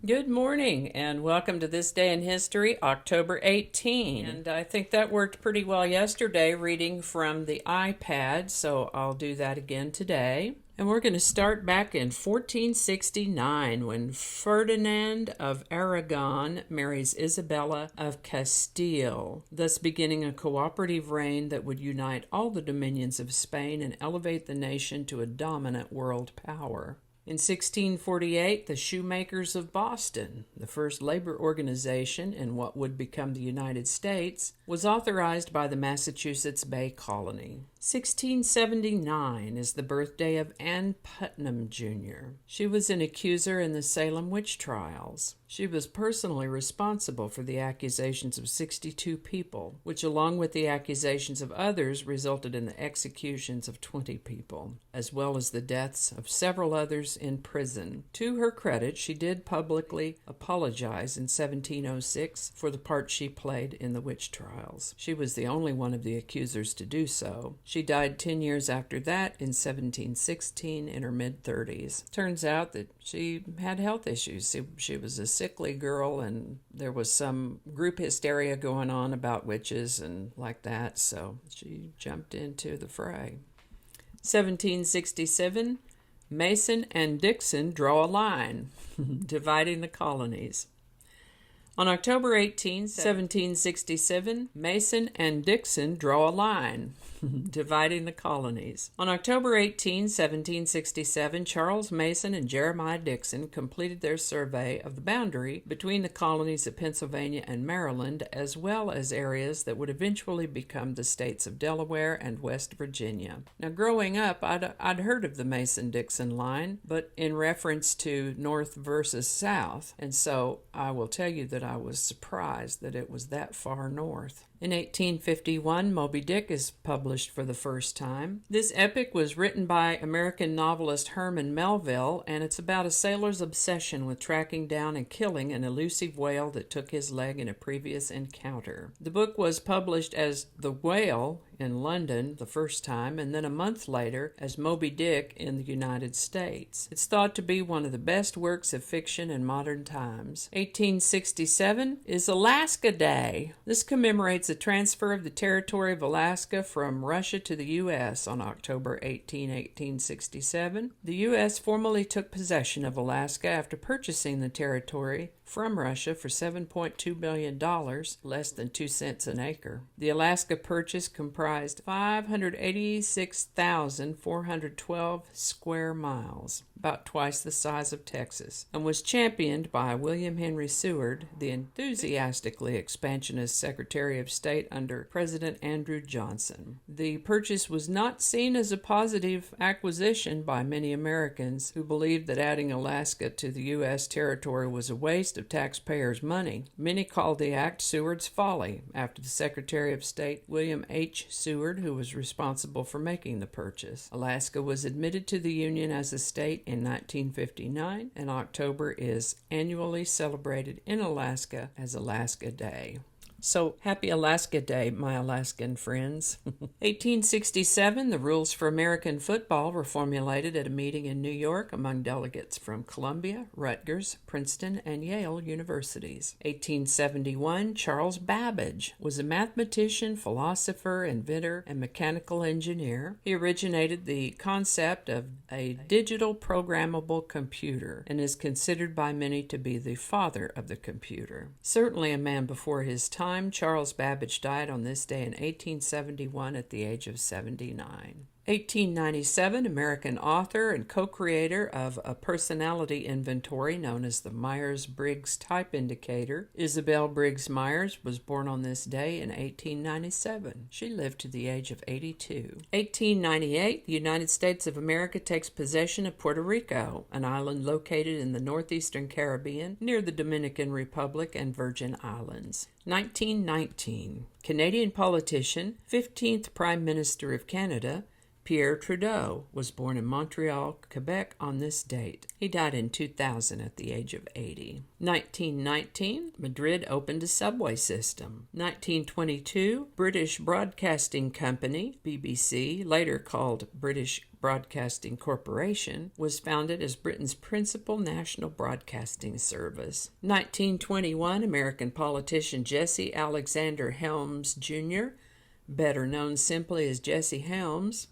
Good morning and welcome to This Day in History, October 18. And I think that worked pretty well yesterday reading from the iPad, so I'll do that again today. And we're going to start back in 1469 when Ferdinand of Aragon marries Isabella of Castile, thus beginning a cooperative reign that would unite all the dominions of Spain and elevate the nation to a dominant world power. In 1648, the Shoemakers of Boston, the first labor organization in what would become the United States, was authorized by the Massachusetts Bay Colony. 1679 is the birthday of Ann Putnam, Jr. She was an accuser in the Salem witch trials. She was personally responsible for the accusations of 62 people, which along with the accusations of others resulted in the executions of 20 people, as well as the deaths of several others in prison. To her credit, she did publicly apologize in 1706 for the part she played in the witch trials. She was the only one of the accusers to do so. She died 10 years after that in 1716 in her mid-30s. Turns out that she had health issues. She was a sickly girl, and there was some group hysteria going on about witches and like that, so she jumped into the fray. 1767, Mason and Dixon draw a line, dividing the colonies. On October 18, 1767, Mason and Dixon draw a line, dividing the colonies. On October 18, 1767, Charles Mason and Jeremiah Dixon completed their survey of the boundary between the colonies of Pennsylvania and Maryland, as well as areas that would eventually become the states of Delaware and West Virginia. Now, growing up, I'd heard of the Mason-Dixon line, but in reference to North versus South, and so I will tell you that I was surprised that it was that far north. In 1851, Moby Dick is published for the first time. This epic was written by American novelist Herman Melville, and it's about a sailor's obsession with tracking down and killing an elusive whale that took his leg in a previous encounter. The book was published as The Whale in London the first time, and then a month later as Moby Dick in the United States. It's thought to be one of the best works of fiction in modern times. 1867 is Alaska Day. This commemorates the transfer of the territory of Alaska from Russia to the U.S. on October 18, 1867. The U.S. formally took possession of Alaska after purchasing the territory from Russia for $7.2 billion, less than 2 cents an acre. The Alaska Purchase comprised 586,412 square miles, about twice the size of Texas, and was championed by William Henry Seward, the enthusiastically expansionist Secretary of State under President Andrew Johnson. The purchase was not seen as a positive acquisition by many Americans who believed that adding Alaska to the U.S. territory was a waste of taxpayers' money. Many called the act Seward's folly, after the Secretary of State William H. Seward, who was responsible for making the purchase. Alaska was admitted to the Union as a state in 1959, and October is annually celebrated in Alaska as Alaska Day. So, happy Alaska Day, my Alaskan friends. 1867, the rules for American football were formulated at a meeting in New York among delegates from Columbia, Rutgers, Princeton, and Yale universities. 1871, Charles Babbage was a mathematician, philosopher, inventor, and mechanical engineer. He originated the concept of a digital programmable computer and is considered by many to be the father of the computer. Certainly a man before his time, Charles Babbage died on this day in 1871 at the age of 79. 1897, American author and co-creator of a personality inventory known as the Myers-Briggs Type Indicator, Isabel Briggs Myers was born on this day in 1897. She lived to the age of 82. 1898, the United States of America takes possession of Puerto Rico, an island located in the northeastern Caribbean near the Dominican Republic and Virgin Islands. 1919, Canadian politician, 15th Prime Minister of Canada, Pierre Trudeau was born in Montreal, Quebec on this date. He died in 2000 at the age of 80. 1919, Madrid opened a subway system. 1922, British Broadcasting Company, BBC, later called British Broadcasting Corporation, was founded as Britain's principal national broadcasting service. 1921, American politician Jesse Alexander Helms Jr., better known simply as Jesse Helms,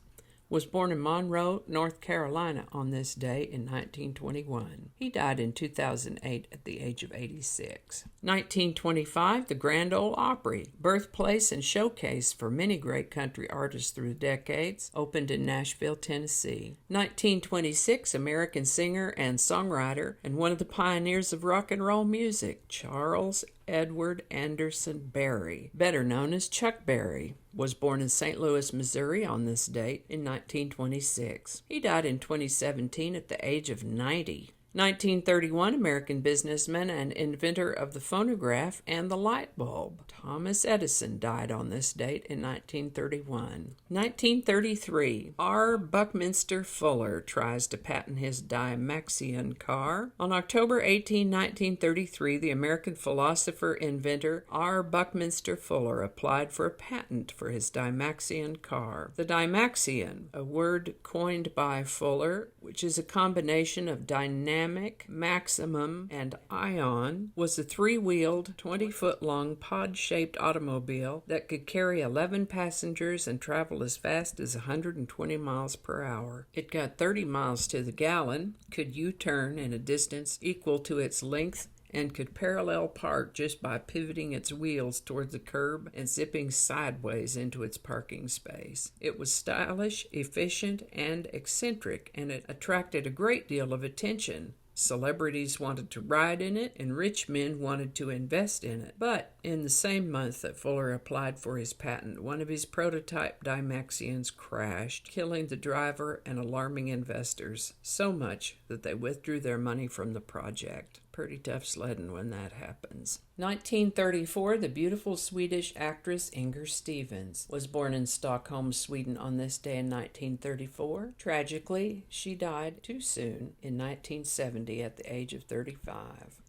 was born in Monroe, North Carolina on this day in 1921. He died in 2008 at the age of 86. 1925, the Grand Ole Opry, birthplace and showcase for many great country artists through the decades, opened in Nashville, Tennessee. 1926, American singer and songwriter and one of the pioneers of rock and roll music, Charles Edward Anderson Berry, better known as Chuck Berry, was born in St. Louis, Missouri on this date in 1926. He died in 2017 at the age of 90. 1931, American businessman and inventor of the phonograph and the light bulb, Thomas Edison, died on this date in 1931. 1933, R. Buckminster Fuller tries to patent his Dymaxion car. On October 18, 1933, the American philosopher-inventor R. Buckminster Fuller applied for a patent for his Dymaxion car. The Dymaxion, a word coined by Fuller, which is a combination of dynamic, maximum, and ion, was a three-wheeled, 20-foot-long pod-shaped automobile that could carry 11 passengers and travel as fast as 120 miles per hour. It got 30 miles to the gallon, could U-turn in a distance equal to its length, and could parallel park just by pivoting its wheels toward the curb and zipping sideways into its parking space. It was stylish, efficient, and eccentric, and it attracted a great deal of attention. Celebrities wanted to ride in it, and rich men wanted to invest in it. But in the same month that Fuller applied for his patent, one of his prototype Dymaxions crashed, killing the driver and alarming investors, so much that they withdrew their money from the project. Pretty tough sledding when that happens. 1934, the beautiful Swedish actress Inger Stevens was born in Stockholm, Sweden on this day in 1934. Tragically, she died too soon in 1970 at the age of 35.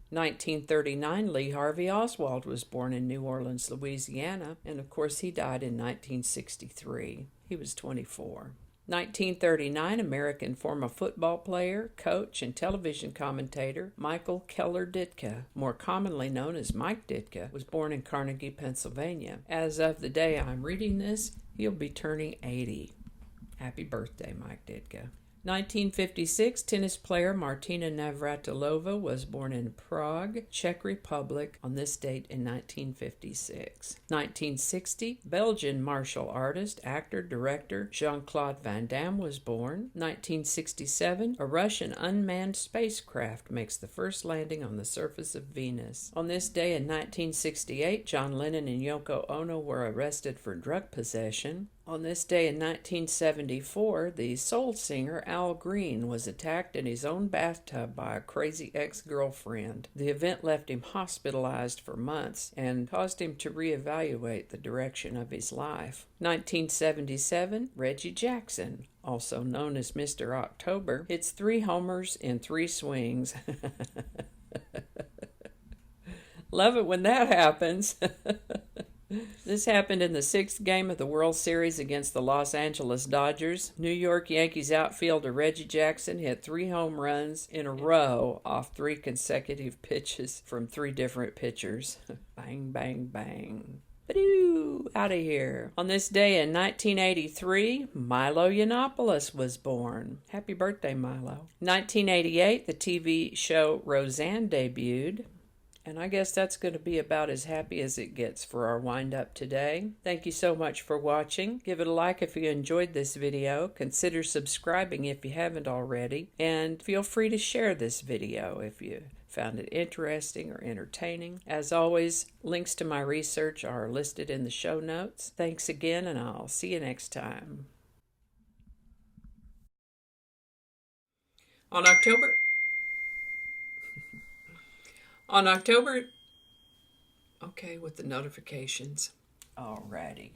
1939, Lee Harvey Oswald was born in New Orleans, Louisiana, and of course he died in 1963. He was 24. 1939, American former football player, coach, and television commentator Michael Keller Ditka, more commonly known as Mike Ditka, was born in Carnegie, Pennsylvania. As of the day I'm reading this, he'll be turning 80. Happy birthday, Mike Ditka. 1956, tennis player Martina Navratilova was born in Prague, Czech Republic, on this date in 1956. 1960, Belgian martial artist, actor, director Jean-Claude Van Damme was born. 1967, a Russian unmanned spacecraft makes the first landing on the surface of Venus. On this day in 1968, John Lennon and Yoko Ono were arrested for drug possession. On this day in 1974, the soul singer Al Green was attacked in his own bathtub by a crazy ex-girlfriend. The event left him hospitalized for months and caused him to reevaluate the direction of his life. 1977, Reggie Jackson, also known as Mr. October, hits 3 homers in 3 swings. Love it when that happens. This happened in the 6th game of the World Series against the Los Angeles Dodgers. New York Yankees outfielder Reggie Jackson hit 3 home runs in a row off 3 consecutive pitches from 3 different pitchers. Bang, bang, bang. Ba-doo! Out of here. On this day in 1983, Milo Yiannopoulos was born. Happy birthday, Milo. 1988, the TV show Roseanne debuted. And I guess that's going to be about as happy as it gets for our wind-up today. Thank you so much for watching. Give it a like if you enjoyed this video. Consider subscribing if you haven't already. And feel free to share this video if you found it interesting or entertaining. As always, links to my research are listed in the show notes. Thanks again, and I'll see you next time. On October, okay, with the notifications. Alrighty.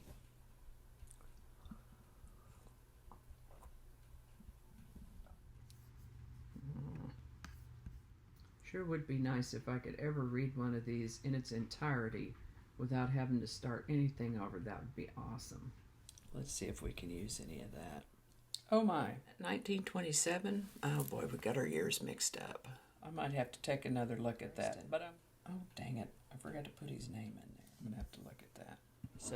Sure would be nice if I could ever read one of these in its entirety without having to start anything over. That would be awesome. Let's see if we can use any of that. Oh my, 1927? Oh boy, we got our years mixed up. I might have to take another look at that. But oh dang it, I forgot to put his name in there. I'm going to have to look at that. So,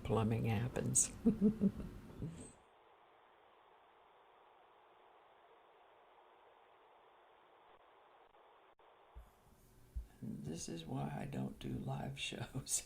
plumbing happens. This is why I don't do live shows.